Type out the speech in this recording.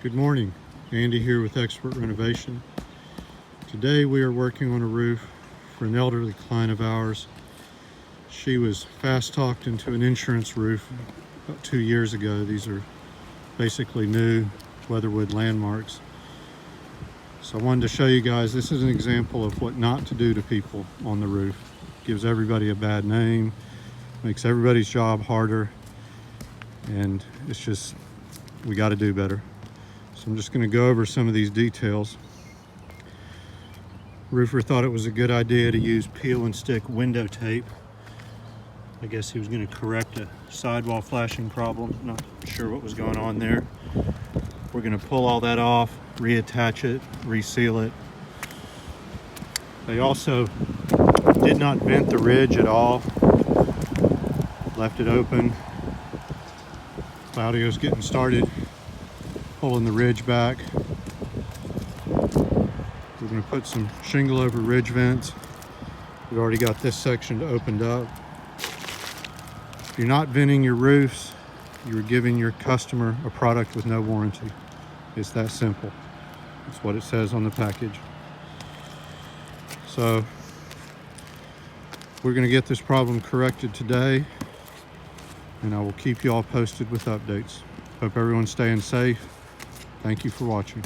Good morning, Andy here with Expert Renovation. Today we are working on a roof for an elderly client of ours. She was fast talked into an insurance roof about 2 years ago. These are basically new weatherwood landmarks. So I wanted to show you guys, this is an example of what not to do to people on the roof. Gives everybody a bad name, makes everybody's job harder, and it's just, we got to do better. So I'm just going to go over some of these details. Roofer thought it was a good idea to use peel and stick window tape. I guess he was going to correct a sidewall flashing problem. Not sure what was going on there. We're going to pull all that off, reattach it, reseal it. They also did not vent the ridge at all. Left it open. Claudio's getting started pulling the ridge back. We're going to put some shingle over ridge vents. We've already got this section opened up. If you're not venting your roofs, you're giving your customer a product with no warranty. It's that simple. That's what it says on the package. So we're going to get this problem corrected today, and I will keep you all posted with updates. Hope everyone's staying safe. Thank you for watching.